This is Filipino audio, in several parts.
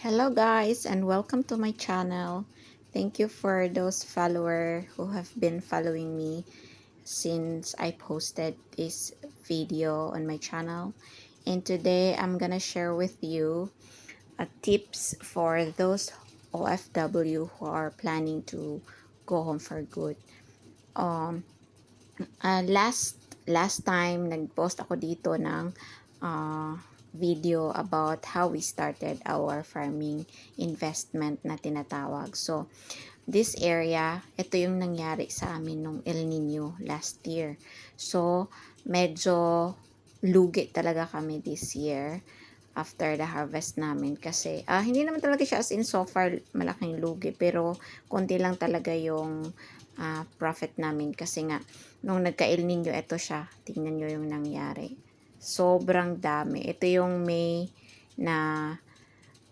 Hello guys and welcome to my channel. Thank you for those followers who have been following me since I posted this video on my channel. And today I'm gonna share with you tips for those OFW who are planning to go home for good. Um, last time nag-post ako dito ng video about how we started our farming investment na tinatawag. So, this area, ito yung nangyari sa amin nung El Nino last year. So, medyo lugi talaga kami this year after the harvest namin kasi hindi naman talaga siya as in so far malaking lugi pero konti lang talaga yung profit namin kasi nga nung nagka-El Nino ito siya, tingnan nyo yung nangyari, sobrang dami. Ito yung May na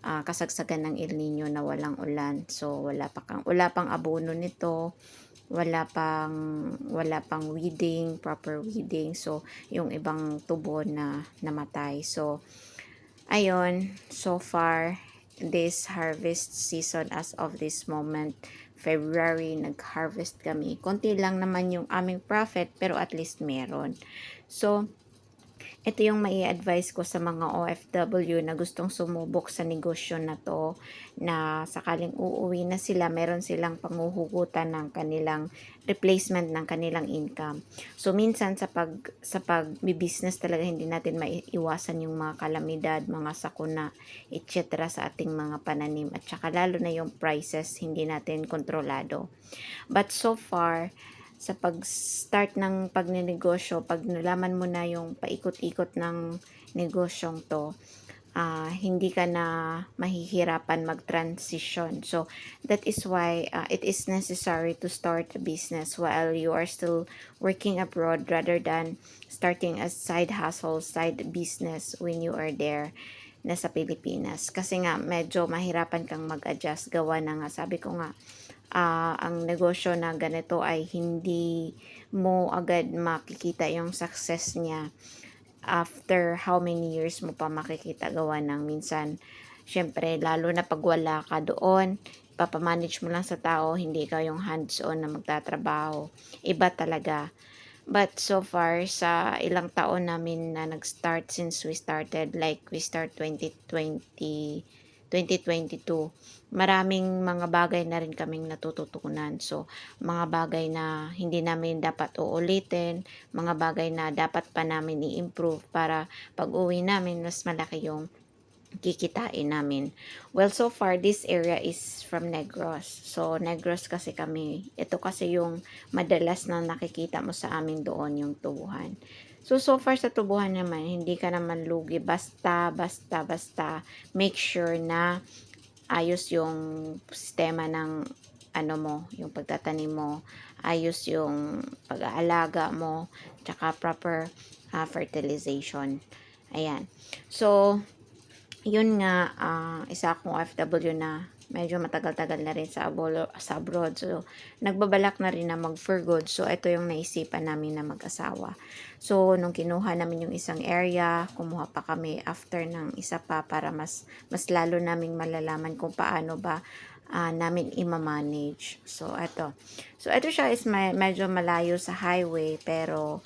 kasagsagan ng El Nino na walang ulan, so wala pang abono nito, wala pang weeding, proper weeding, so yung ibang tubo na namatay. So ayun, so far, this harvest season as of this moment, February, nag-harvest kami. Konti lang naman yung aming profit, pero at least meron. So, ito yung mai-advise ko sa mga OFW na gustong sumubok sa negosyo na to, na sakaling uuwi na sila, meron silang panguhugutan ng kanilang replacement ng kanilang income. So minsan sa pag-business talaga hindi natin maiiwasan yung mga kalamidad, mga sakuna, etc. sa ating mga pananim, at saka lalo na yung prices hindi natin kontrolado. But so far, sa pag-start ng pagnenegosyo, pag nalaman mo na yung paikot-ikot ng negosyong to, hindi ka na mahihirapan mag-transition. So, that is why it is necessary to start a business while you are still working abroad rather than starting a side hustle, side business when you are there na sa Pilipinas. Kasi nga, medyo mahirapan kang mag-adjust. Gawa na nga, sabi ko nga, ang negosyo na ganito ay hindi mo agad makikita yung success niya after how many years mo pa makikita. Gawa ng minsan syempre lalo na pag wala ka doon, papamanage mo lang sa tao, hindi ka yung hands-on na magtatrabaho, iba talaga. But so far, sa ilang taon namin na nag-start since we started, like we start 2022, maraming mga bagay na rin kaming natututunan. So, mga bagay na hindi namin dapat uulitin, mga bagay na dapat pa namin i-improve para pag-uwi namin, mas malaki yung kikitain namin. Well, so far, this area is from Negros. So, Negros kasi kami. Ito kasi yung madalas na nakikita mo sa amin doon, yung tubuhan. So far sa tubuhan naman, hindi ka naman lugi. Basta make sure na ayos yung sistema ng ano mo, yung pagtatanim mo, ayos yung pag-aalaga mo, tsaka proper fertilization. Ayan. So, yun nga, isa akong OFW na medyo matagal-tagal na rin sa abroad. So, nagbabalak na rin na mag-for good. So, ito yung naisipan namin na mag-asawa. So, nung kinuha namin yung isang area, kumuha pa kami after ng isa pa para mas lalo naming malalaman kung paano ba namin i-manage. So, ito. So, ito siya is medyo malayo sa highway, pero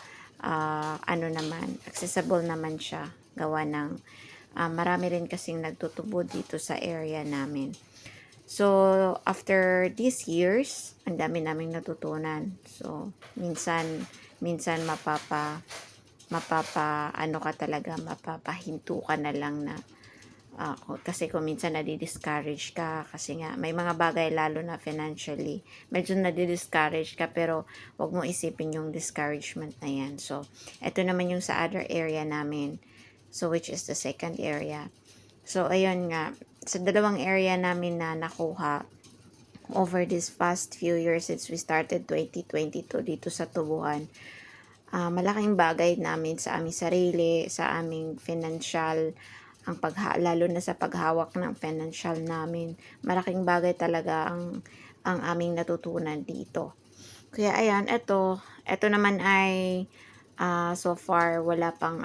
ano naman, accessible naman siya. Gawa ng marami rin kasing nagtutubo dito sa area namin. So, after these years, ang dami naming natutunan. So, minsan ano ka talaga, mapapahinto ka na lang na kasi kung minsan nadi-discourage ka kasi nga may mga bagay lalo na financially medyo nadi-discourage ka, pero wag mo isipin yung discouragement na yan. So, eto naman yung sa other area namin. So, which is the second area. So, ayun nga, sa dalawang area namin na nakuha over this past few years since we started 2022 dito sa tubuhan, malaking bagay namin sa aming sarili, sa aming financial, lalo na sa paghawak ng financial namin. Malaking bagay talaga ang aming natutunan dito. Kaya ayan, ito naman ay so far wala pang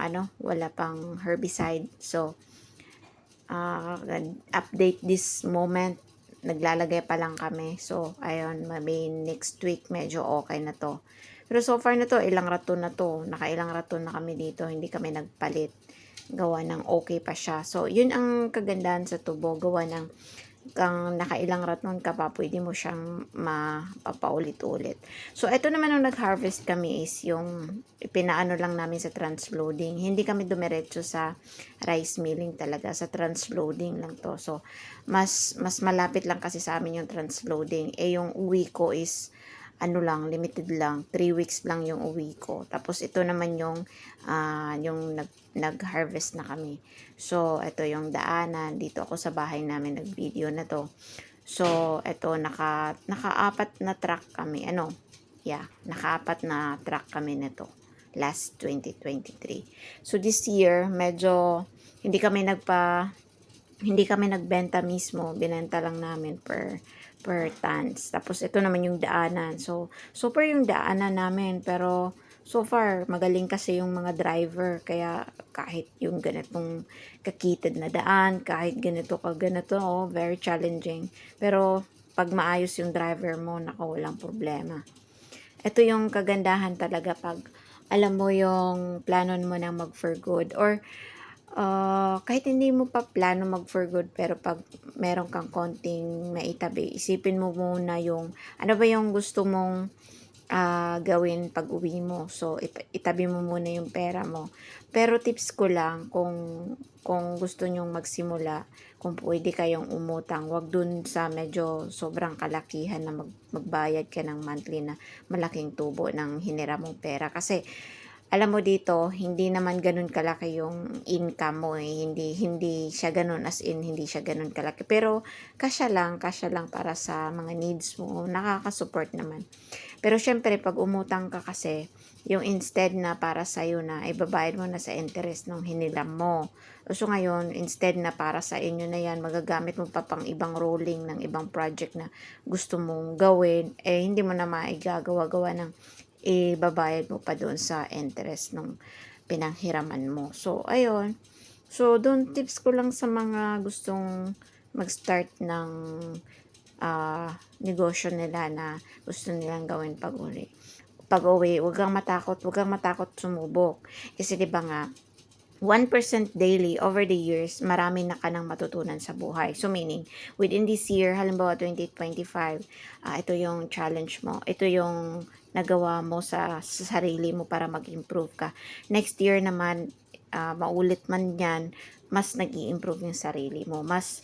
herbicide. So update this moment. Naglalagay pa lang kami. So, ayun, may next week medyo okay na to. Pero so far na to, ilang raton na to. Nakailang raton na kami dito. Hindi kami nagpalit. Gawa ng okay pa siya. So, yun ang kagandahan sa tubo. Gawa ng kang nakailang raton ka pa, pwede mo siyang mapapaulit-ulit. So, ito naman nung nag-harvest kami is yung pinaano lang namin sa transloading. Hindi kami dumiretso sa rice milling talaga. Sa transloading lang to. So, mas malapit lang kasi sa amin yung transloading. Yung uwi ko is ano lang, limited lang. 3 weeks lang yung uwi ko. Tapos ito naman yung nag-harvest na kami. So, ito yung daanan. Dito ako sa bahay namin nag-video na to. So, ito naka-apat na truck kami. Naka-apat na truck kami nito. Last 2023. So, this year, medyo hindi kami nagbenta mismo. Binenta lang namin per tons. Tapos ito naman yung daanan. So, super yung daanan namin. Pero, so far, magaling kasi yung mga driver. Kaya, kahit yung ganitong kakitid na daan, kahit ganito, very challenging. Pero, pag maayos yung driver mo, naku, walang problema. Ito yung kagandahan talaga pag alam mo yung plano mo na mag for good. Or, kahit hindi mo pa plano mag for good, pero pag meron kang konting maitabi, isipin mo muna yung ano ba yung gusto mong gawin pag uwi mo. So, itabi mo muna yung pera mo. Pero tips ko lang, kung gusto nyong magsimula, kung pwede kayong umutang, wag dun sa medyo sobrang kalakihan na magbayad ka ng monthly na malaking tubo ng hinira mong pera. Kasi, alam mo dito, hindi naman ganun kalaki yung income mo eh. Hindi siya ganun, as in, hindi siya ganun kalaki. Pero, kasya lang para sa mga needs mo. Nakaka-support naman. Pero, syempre, pag umutang ka kasi, yung instead na para sa'yo na, ibabayad mo na sa interest ng hiniram mo. So, ngayon, instead na para sa inyo na yan, magagamit mo pa pang ibang rolling ng ibang project na gusto mong gawin, hindi mo na maigagawa-gawa ng ibabayad mo pa doon sa interest ng pinanghiraman mo. So, ayun. So, doon tips ko lang sa mga gustong mag-start ng negosyo nila na gusto nilang gawin pag-uwi. Huwag kang matakot sumubok. Kasi 'di ba nga, 1% daily over the years, marami na ka nang matutunan sa buhay. So, meaning, within this year, halimbawa 2025, ito yung challenge mo. Ito yung nagawa mo sa sarili mo para mag-improve ka. Next year naman, maulit man yan, mas nag-i-improve yung sarili mo. Mas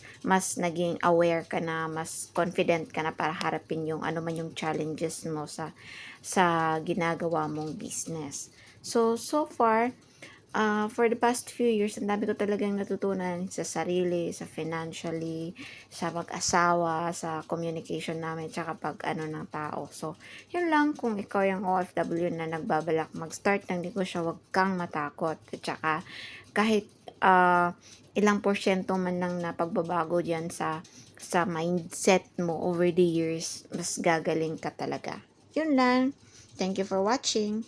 naging aware ka na, mas confident ka na para harapin yung ano man yung challenges mo sa ginagawa mong business. So far, for the past few years, ang dami ko talagang natutunan sa sarili, sa financially, sa mag-asawa, sa communication namin, tsaka pag ano ng tao. So, yun lang, kung ikaw yung OFW na nagbabalak mag-start ng negosyo, huwag kang matakot. At tsaka, kahit ilang porsyento man lang na pagbabago dyan sa mindset mo over the years, mas gagaling ka talaga. Yun lang. Thank you for watching.